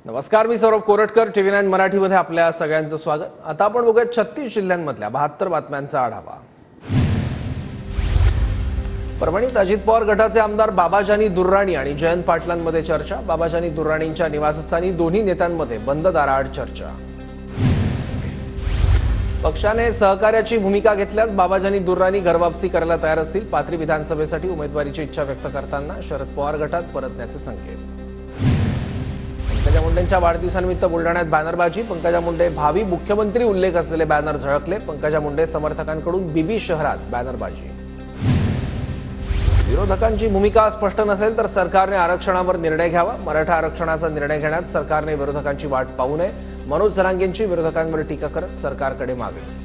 नमस्कार, मी सौरभ कोरटकर. TV9 मराठीमध्ये आपल्या सगळ्यांचं स्वागत. आता आपण बघूया 36 जिल्ह्यांमधल्या 72 बातम्यांचा आढावा. परभणीत अजित पवार गटाचे आमदार बाबाजानी दुर्राणी आणि जयंत पाटलांमध्ये चर्चा. बाबाजानी दुर्राणींच्या निवासस्थानी दोन्ही नेत्यांमध्ये बंद दाराआड चर्चा. पक्षाने सहकार्याची भूमिका घेतल्यास बाबाजानी दुर्राणी घरवापसी करायला तयार असतील. पाथरी विधानसभेसाठी उमेदवारीची इच्छा व्यक्त करताना शरद पवार गटात परतण्याचे संकेत. पंकजा मुंडेंच्या वाढदिवसानिमित्त बुलढाण्यात बॅनरबाजी. पंकजा मुंडे भावी मुख्यमंत्री उल्लेख असलेले बॅनर झळकले. पंकजा मुंडे समर्थकांकडून बीबी शहरात बॅनरबाजी. विरोधकांची भूमिका स्पष्ट नसेल तर सरकारने आरक्षणावर निर्णय घ्यावा. मराठा आरक्षणाचा निर्णय घेण्यात सरकारने विरोधकांची वाट पाहू नये. मनोज जरांगेंची विरोधकांवर टीका करत सरकारकडे मागणी.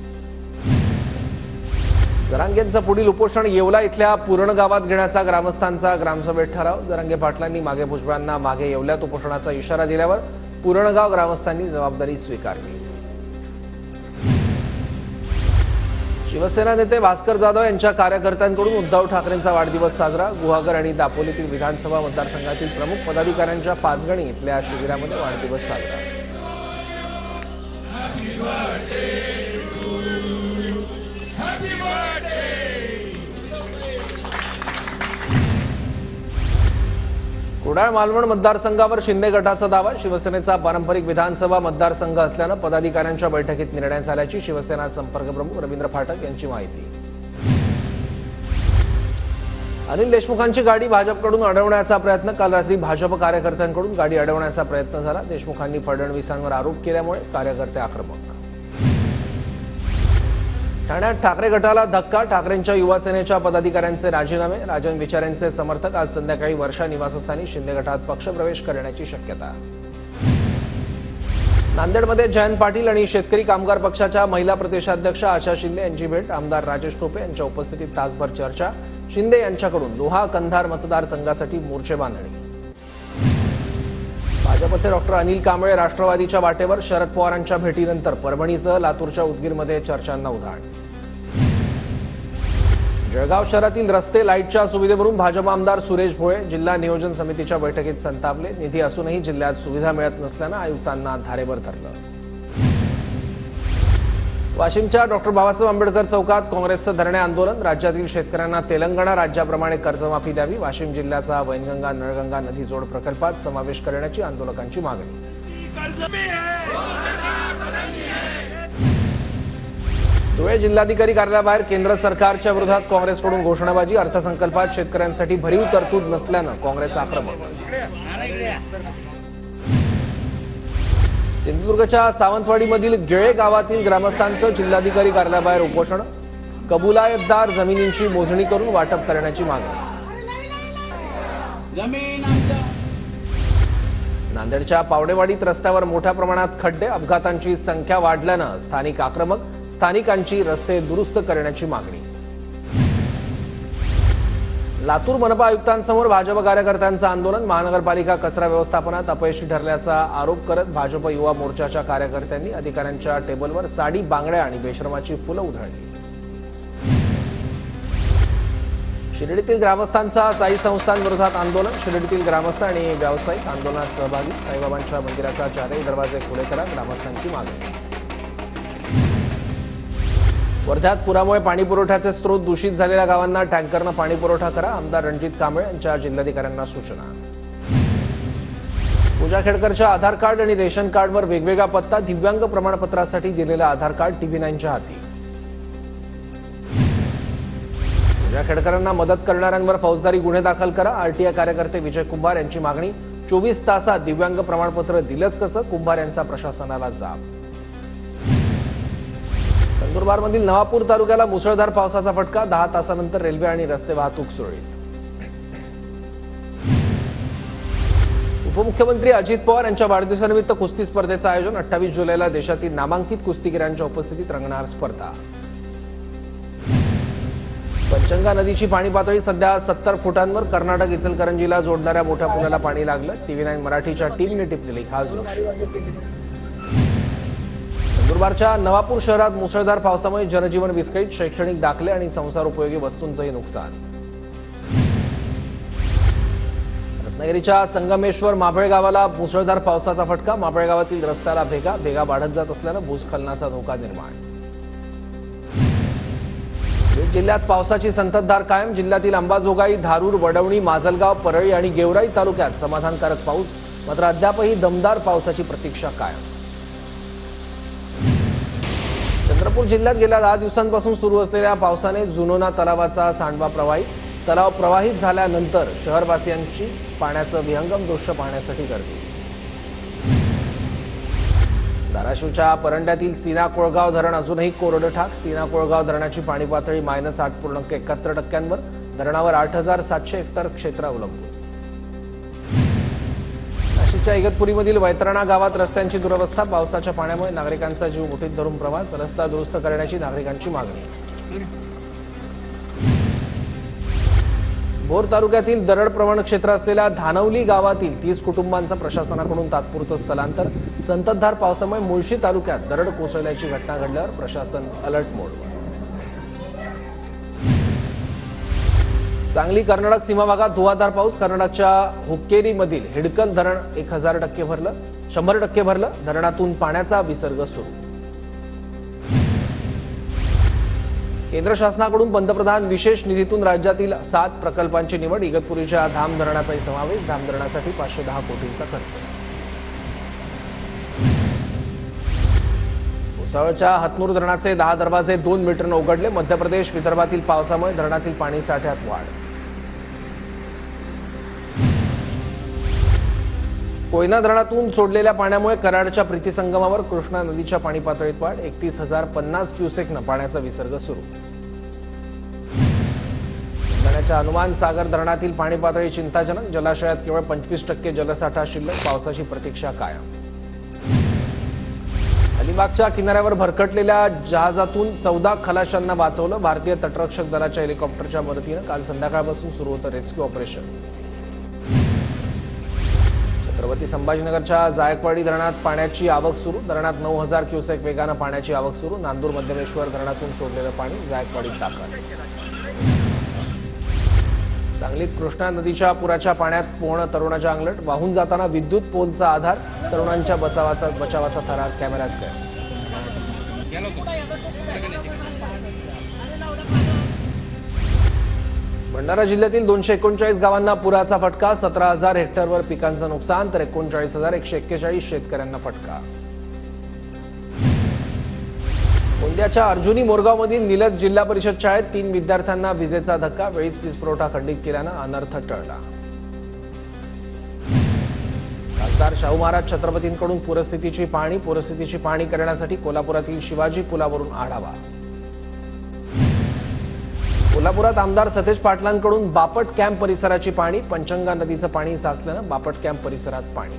जरांगेंचं पुढील उपोषण येवला इथल्या पूर्ण गावात घेण्याचा ग्रामस्थांचा ग्रामसभेत ठराव. जरांगे पाटलांनी मागे भुजबळांना मागे येवल्यात उपोषणाचा इशारा दिल्यावर पूर्णगाव ग्रामस्थांनी जबाबदारी स्वीकारली. शिवसेना नेते भास्कर जाधव यांच्या कार्यकर्त्यांकडून उद्धव ठाकरेंचा वाढदिवस साजरा. गुहागर आणि दापोलीतील विधानसभा मतदारसंघातील प्रमुख पदाधिकाऱ्यांच्या पाचगणी इथल्या शिबिरामध्ये वाढदिवस साजरा. कुडाळ मालवण मतदारसंघावर शिंदे गटाचा दावा. शिवसेनेचा पारंपरिक विधानसभा मतदारसंघ असल्यानं पदाधिकाऱ्यांच्या बैठकीत निर्णय झाल्याची शिवसेना संपर्क प्रमुख रवींद्र फाटक यांची माहिती. अनिल देशमुखांची गाडी भाजपकडून अडवण्याचा प्रयत्न. काल रात्री भाजप कार्यकर्त्यांकडून गाडी अडवण्याचा प्रयत्न झाला. देशमुखांनी फडणवीसांवर आरोप केल्यामुळे कार्यकर्ते आक्रमक. ठाण्यात ठाकरे गटाला धक्का. ठाकरेंच्या युवा सेनेच्या पदाधिकाऱ्यांचे राजीनामे. राजन विचारेंचे समर्थक आज संध्याकाळी वर्षा निवासस्थानी शिंदे गटात पक्षप्रवेश करण्याची शक्यता. नांदेडमध्ये जयंत पाटील आणि शेतकरी कामगार पक्षाच्या महिला प्रदेशाध्यक्ष आशा शिंदे यांची भेट. आमदार राजेश टोपे यांच्या उपस्थितीत तासभर चर्चा. शिंदे यांच्याकडून लोहा कंधार मतदारसंघासाठी मोर्चे बांधणी. भाजपचे डॉक्टर अनिल कांबळे राष्ट्रवादीच्या वाटेवर. शरद पवारांच्या भेटीनंतर परभणीसह लातूरच्या उदगीरमध्ये चर्चांना उधाण. जळगाव शहरातील रस्ते लाईटच्या सुविधेवरून भाजप आमदार सुरेश भोळे जिल्हा नियोजन समितीच्या बैठकीत संतापले. निधी असूनही जिल्ह्यात सुविधा मिळत नसल्यानं आयुक्तांना धारेवर धरलं. वाशिमच्या डॉक्टर बाबासाहेब आंबेडकर चौकात काँग्रेसचं धरणे आंदोलन. राज्यातील शेतकऱ्यांना तेलंगणा राज्याप्रमाणे कर्जमाफी द्यावी. वाशिम जिल्ह्याचा वैनगंगा नळगंगा नदी जोड प्रकल्पात समावेश करण्याची आंदोलकांची मागणी. धुळे जिल्हाधिकारी कार्यालयाबाहेर केंद्र सरकारच्या विरोधात काँग्रेसकडून घोषणाबाजी. अर्थसंकल्पात शेतकऱ्यांसाठी भरीव तरतूद नसल्यानं काँग्रेस आक्रमक. सिंधुदुर्गच्या सावंतवाडीमधील गिळे गावातील ग्रामस्थांचं जिल्हाधिकारी कार्यालयाबाहेर उपोषण. कबुलायतदार जमिनींची मोजणी करून वाटप करण्याची मागणी. नांदेडच्या पावडेवाडीत रस्त्यावर मोठ्या प्रमाणात खड्डे. अपघातांची संख्या वाढल्यानं स्थानिक आक्रमक. स्थानिकांची रस्ते दुरुस्त करण्याची मागणी. लातूर मनपा आयुक्तांसमोर भाजप कार्यकर्त्यांचं आंदोलन. महानगरपालिका कचरा व्यवस्थापनात अपयशी ठरल्याचा आरोप करत भाजप युवा मोर्चाच्या कार्यकर्त्यांनी अधिकाऱ्यांच्या टेबलवर साडी, बांगड्या आणि बेशरमाची फुलं उधळली. शिर्डीतील ग्रामस्थांचा साई संस्थांविरोधात आंदोलन. शिर्डीतील ग्रामस्थ आणि व्यावसायिक आंदोलनात सहभागी. साईबाबांच्या मंदिराचा चारही दरवाजे खुले करा, ग्रामस्थांची मागणी. वर्ध्यात पुरामुळे पाणी पुरवठ्याचे स्रोत दूषित झालेल्या गावांना टँकरनं पाणी पुरवठा करा. आमदार रणजित कांबळे यांच्या जिल्हाधिकाऱ्यांना सूचना. पूजा खेडकरच्या आधार कार्ड आणि रेशन कार्डवर वेगवेगळा पत्ता. दिव्यांग प्रमाणपत्रासाठी दिलेलं आधार कार्ड TV9च्या हाती. पूजा खेडकरांना मदत करणाऱ्यांवर फौजदारी गुन्हे दाखल करा. RTI कार्यकर्ते विजय कुंभार यांची मागणी. 24 तासात दिव्यांग प्रमाणपत्र दिलंच कसं? कुंभार यांचा प्रशासनाला जाब. नंदुरबारमधील नवापूर तालुक्याला मुसळधार पावसाचा फटका. 10 तासानंतर रेल्वे आणि रस्ते वाहतूक सुरळीत. उपमुख्यमंत्री अजित पवार यांच्या वाढदिवसानिमित्त कुस्ती स्पर्धेचं आयोजन. 28 जुलैला देशातील नामांकित कुस्तीगिरांच्या उपस्थितीत रंगणार स्पर्धा. पंचगंगा नदीची पाणी पातळी सध्या 70 फुटांवर. कर्नाटक इचलकरंजीला जोडणाऱ्या मोठ्या पुलाला पाणी लागलं. TV9 मराठीच्या टीमने टिपलेली खास दृश्य. नंदुरबारच्या नवापूर शहरात मुसळधार पावसामुळे जनजीवन विस्कळीत. शैक्षणिक दाखले आणि संसार उपयोगी वस्तूंचंही नुकसान. रत्नागिरीच्या संगमेश्वर माभळे गावाला मुसळधार पावसाचा फटका. माभळे गावातील रस्त्याला भेगा वाढत जात असल्यानं भूस्खलनाचा धोका निर्माण. बीड जिल्ह्यात पावसाची संततधार कायम. जिल्ह्यातील अंबाजोगाई, धारूर, वडवणी, माजलगाव, परळी आणि गेवराई तालुक्यात समाधानकारक पाऊस. मात्र अद्यापही दमदार पावसाची प्रतीक्षा कायम. चंद्रपूर जिल्ह्यात गेल्या 10 दिवसांपासून सुरू असलेल्या पावसाने जुनोना तलावाचा सांडवा प्रवाहित. तलाव प्रवाहित झाल्यानंतर शहरवासियांची पाण्याचं विहंगम दृश्य पाहण्यासाठी गर्दी. धाराशिवच्या परंड्यातील सीना कोळगाव धरण अजूनही कोरडं ठाक. सीना कोळगाव धरणाची पाणी पातळी -8.71%वर. धरणावर 8,700 हेक्टर क्षेत्र अवलंबून. नाशिकच्या इगतपुरीमधील वैतरणा गावात रस्त्यांची दुरवस्था. पावसाच्या पाण्यामुळे नागरिकांचा जीव मुठीत धरून प्रवास. रस्ता दुरुस्त करण्याची नागरिकांची मागणी. भोर तालुक्यातील दरड प्रवण क्षेत्र असलेल्या धानवली गावातील 30 कुटुंबांचं प्रशासनाकडून तात्पुरतं स्थलांतर. संततधार पावसामुळे मुळशी तालुक्यात दरड कोसळल्याची घटना घडल्यावर प्रशासन अलर्ट मोडवर. सांगली कर्नाटक सीमा भागात धुवाधार पाऊस. कर्नाटकच्या हुक्केरीमधील हिडकल धरण 100% भरलं. धरणातून पाण्याचा विसर्ग सुरू. केंद्र शासनाकडून पंतप्रधान विशेष निधीतून राज्यातील 7 प्रकल्पांची निवड. इगतपुरीच्या धाम धरणाचाही समावेश. धाम धरणासाठी 510 कोटींचा खर्च. भुसावळच्या हतनूर धरणाचे 10 दरवाजे 2 मीटरनं उघडले. मध्य प्रदेश, विदर्भातील पावसामुळे धरणातील पाणी साठ्यात वाढ. कोयना धरणातून सोडलेल्या पाण्यामुळे कराडच्या प्रीतिसंगमावर कृष्णा नदीच्या पाणी पातळीत वाढ. 31,050 क्युसेकनं पाण्याचा विसर्ग सुरू. बुलढाण्याच्या हनुमान सागर धरणातील पाणी पातळी चिंताजनक. जलाशयात केवळ 25% जलसाठा शिल्लक. पावसाची प्रतीक्षा कायम. अलिबागच्या किनाऱ्यावर भरकटलेल्या जहाजातून 14 खलाशांना वाचवलं. भारतीय तटरक्षक दलाच्या हेलिकॉप्टरच्या मदतीनं काल संध्याकाळपासून सुरू होतं रेस्क्यू ऑपरेशन. छत्रपती संभाजीनगरच्या जायकवाडी धरणात पाण्याची आवक सुरू. धरणात 9,000 क्युसेक वेगानं पाण्याची आवक सुरू. नांदूर मध्यमेश्वर धरणातून सोडलेलं पाणी जायकवाडीत दाखल. सांगलीत कृष्णा नदीच्या पुराच्या पाण्यात पोहणं तरुणाच्या अंगलट. वाहून जाताना विद्युत पोलचा आधार. तरुणांच्या बचावाचा थरार कॅमेऱ्यात कैद. भंडारा जिल्ह्यातील 239 गावांना पुराचा फटका. 17,000 हेक्टरवर पिकांचं नुकसान तर 39,141 शेतकऱ्यांना फटका. गोंदियाच्या अर्जुनी मोरगावमधील निलज जिल्हा परिषद शाळेत 3 विद्यार्थ्यांना विजेचा धक्का. वेळीच वीज पुरवठा खंडित केल्यानं अनर्थ टळला. खासदार शाहू महाराज छत्रपतींकडून पूरस्थितीची पाहणी करण्यासाठी कोल्हापुरातील शिवाजी पुलावरून आढावा. कोल्हापुरात आमदार सतेज पाटलांकडून बापट कॅम्प परिसराची पाहणी. पंचगंगा नदीचं पाणी साचल्यानं बापट कॅम्प परिसरात पाणी.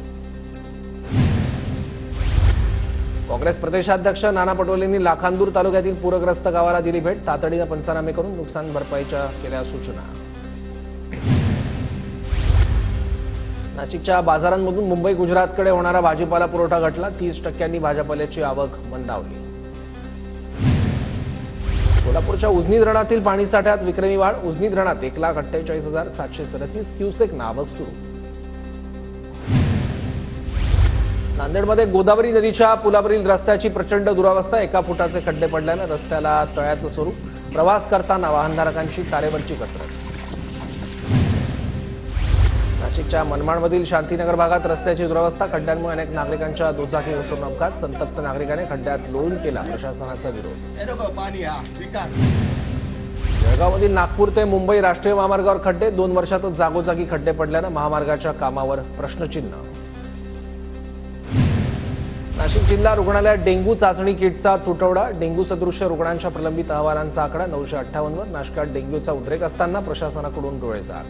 काँग्रेस प्रदेशाध्यक्ष नाना पटोलेंनी लाखांदूर तालुक्यातील पूरग्रस्त गावाला दिली भेट. तातडीनं पंचनामे करून नुकसान भरपाईच्या केल्या सूचना. नाशिकच्या बाजारांमधून मुंबई गुजरातकडे होणारा भाजीपाला पुरवठा घटला. 30% भाजीपाल्याची आवक मंदावली. कोल्हापूरच्या उजनी धरणातील पाणीसाठ्यात विक्रमी वाढ. उजनी धरणात 1,48,737 क्युसेकनं आवक सुरू. नांदेडमध्ये गोदावरी नदीच्या पुलावरील रस्त्याची प्रचंड दुरावस्था. 1 फुटाचे खड्डे पडल्यानं रस्त्याला तळ्याचं स्वरूप. प्रवास करताना वाहनधारकांची तारेवरची कसरत. नाशिकच्या मनमाडमधील शांतीनगर भागात रस्त्याची दुरावस्था. खड्ड्यांमुळे अनेक नागरिकांच्या दुचाकी घसरून अपघात. संतप्त नागरिकांनी खड्ड्यात लोळून केला प्रशासनाचा विरोध. जळगावमधील नागपूर ते मुंबई राष्ट्रीय महामार्गावर खड्डे. 2 वर्षातच जागोजागी खड्डे पडल्यानं महामार्गाच्या कामावर प्रश्नचिन्ह. नाशिक जिल्हा रुग्णालयात डेंग्यू चाचणी किटचा तुटवडा. डेंग्यू सदृश्य रुग्णांच्या प्रलंबित अहवालांचा आकडा 958वर. नाशकात डेंग्यूचा उद्रेक असताना प्रशासनाकडून डोळेझाक.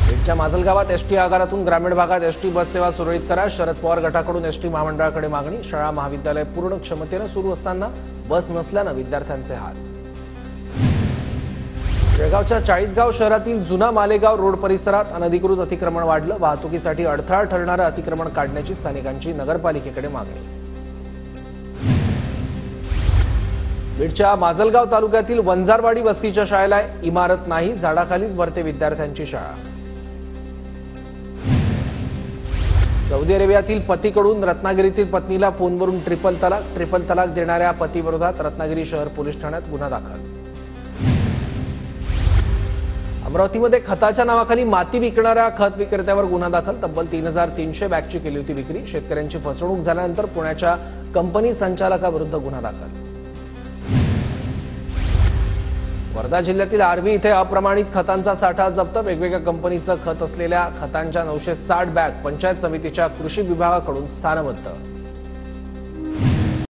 बीडच्या माजलगावात एसटी आगारातून ग्रामीण भागात एसटी बस सेवा सुरळीत करा. शरद पवार गटाकडून एसटी महामंडळाकडे मागणी. शाळा महाविद्यालय पूर्ण क्षमतेनं सुरू असताना बस नसल्यानं विद्यार्थ्यांचे हाल. जळगावच्या 40गाव शहरातील जुना मालेगाव रोड परिसरात अनधिकृत अतिक्रमण वाढलं. वाहतुकीसाठी अडथळा ठरणारं अतिक्रमण काढण्याची स्थानिकांची नगरपालिकेकडे मागणी. बीडच्या माजलगाव तालुक्यातील वंजारवाडी वस्तीच्या शाळेला इमारत नाही. झाडाखालीच भरते विद्यार्थ्यांची शाळा. सौदी अरेबियातील पतीकडून रत्नागिरीतील पत्नीला फोनवरून ट्रिपल तलाक देणाऱ्या पतीविरोधात रत्नागिरी शहर पोलीस ठाण्यात गुन्हा दाखल. अमरावतीमध्ये खताच्या नावाखाली माती विकणाऱ्या खत विक्रेत्यावर गुन्हा दाखल. तब्बल 3,300 बॅगची केली होती विक्री. शेतकऱ्यांची फसवणूक झाल्यानंतर पुण्याच्या कंपनी संचालकाविरुद्ध गुन्हा दाखल. वर्धा जिल्ह्यातील आर्वी इथे अप्रमाणित खतांचा साठा जप्त. वेगवेगळ्या कंपनीचं खत असलेल्या खतांच्या 960 बॅग पंचायत समितीच्या कृषी विभागाकडून स्थानबद्ध.